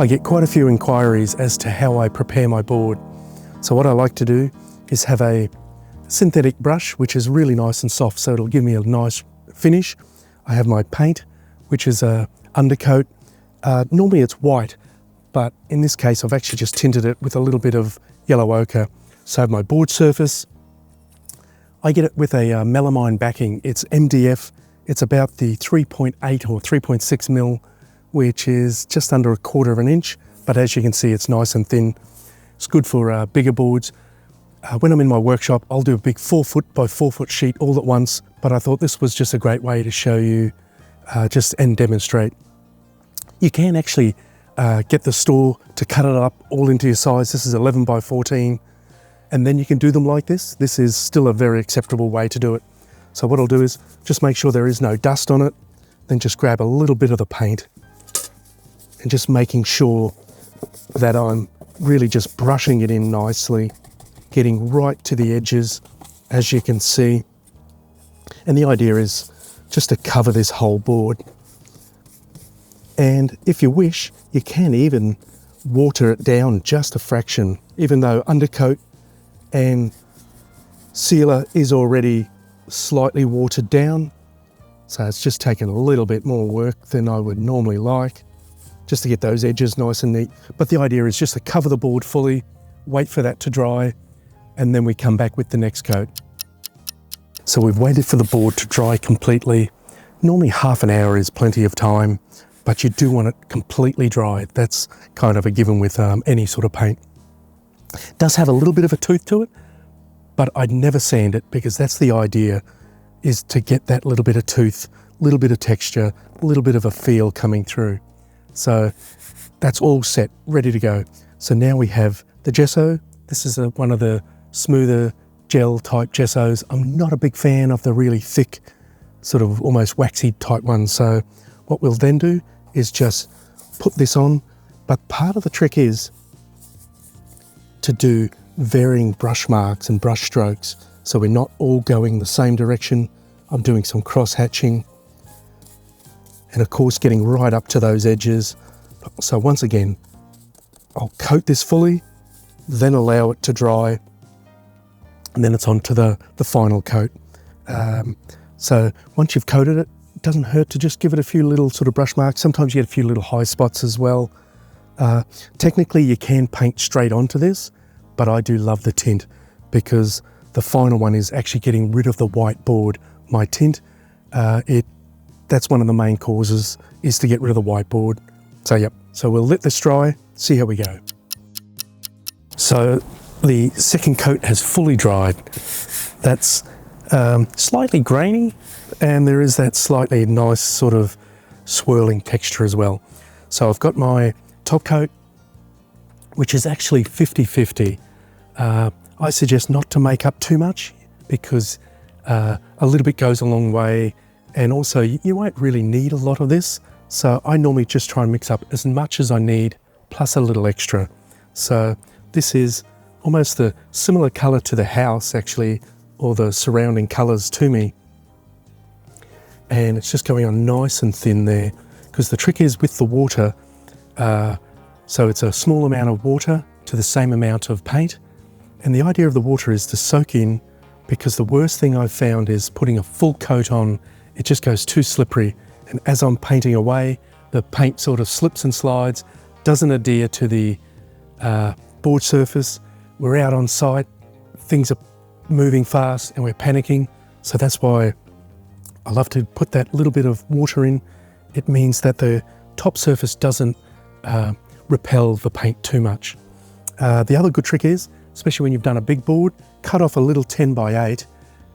I get quite a few inquiries as to how I prepare my board. So what I like to do is have a synthetic brush, which is really nice and soft, so it'll give me a nice finish. I have my paint, which is a undercoat. Normally it's white, but in this case I've actually just tinted it with a little bit of yellow ochre. So I have my board surface. I get it with a melamine backing. It's MDF. It's about the 3.8 or 3.6 mil, which is just under 1/4 of an inch, but as you can see, it's nice and thin. It's good for bigger boards. When I'm in my workshop, I'll do a big 4 foot by 4 foot sheet all at once, but I thought this was just a great way to show you and demonstrate. You can actually get the store to cut it up all into your size. This is 11 by 14, and then you can do them like this. This is still a very acceptable way to do it. So what I'll do is just make sure there is no dust on it, then just grab a little bit of the paint and just making sure that I'm really just brushing it in nicely, getting right to the edges, as you can see. And the idea is just to cover this whole board. And if you wish, you can even water it down just a fraction, even though undercoat and sealer is already slightly watered down. So it's just taken a little bit more work than I would normally like, just to get those edges nice and neat. But the idea is just to cover the board fully, wait for that to dry, and then we come back with the next coat. So we've waited for the board to dry completely. Normally half an hour is plenty of time, but you do want it completely dry. That's kind of a given with any sort of paint. It does have a little bit of a tooth to it, but I'd never sand it, because that's the idea, is to get that little bit of tooth, little bit of texture, a little bit of a feel coming through. So that's all set, ready to go. So now we have the gesso. This is one of the smoother gel type gessos. I'm not a big fan of the really thick, sort of almost waxy type ones. So what we'll then do is just put this on. But part of the trick is to do varying brush marks and brush strokes, so we're not all going the same direction. I'm doing some cross hatching, and of course getting right up to those edges. So once again, I'll coat this fully, then allow it to dry, and then it's on to the final coat. So once you've coated it, it doesn't hurt to just give it a few little sort of brush marks. Sometimes you get a few little high spots as well. Technically you can paint straight onto this, but I do love the tint, because the final one is actually getting rid of the white board. My tint, that's one of the main causes, is to get rid of the white board. So yep, so we'll let this dry, see how we go. So the second coat has fully dried. That's slightly grainy, and there is that slightly nice sort of swirling texture as well. So I've got my top coat, which is actually 50-50. I suggest not to make up too much, because a little bit goes a long way, and also you won't really need a lot of this. So I normally just try and mix up as much as I need, plus a little extra. So this is almost the similar color to the house actually, or the surrounding colors to me. And it's just going on nice and thin there, because the trick is with the water, so it's a small amount of water to the same amount of paint. And the idea of the water is to soak in, because the worst thing I've found is putting a full coat on, it just goes too slippery. And as I'm painting away, the paint sort of slips and slides, doesn't adhere to the board surface. We're out on site, things are moving fast and we're panicking. So that's why I love to put that little bit of water in. It means that the top surface doesn't repel the paint too much. The other good trick is, especially when you've done a big board, cut off a little 10 by 8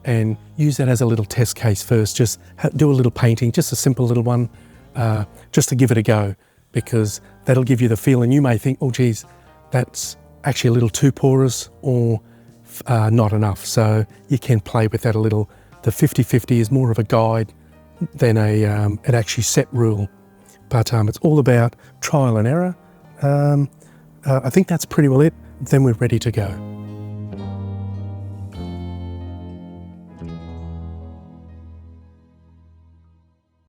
and use that as a little test case first. Just do a little painting, just a simple little one, just to give it a go, because that'll give you the feel. And you may think, oh geez, that's actually a little too porous or not enough. So you can play with that a little. The 50-50 is more of a guide than an actually set rule. But it's all about trial and error. I think that's pretty well it. Then we're ready to go.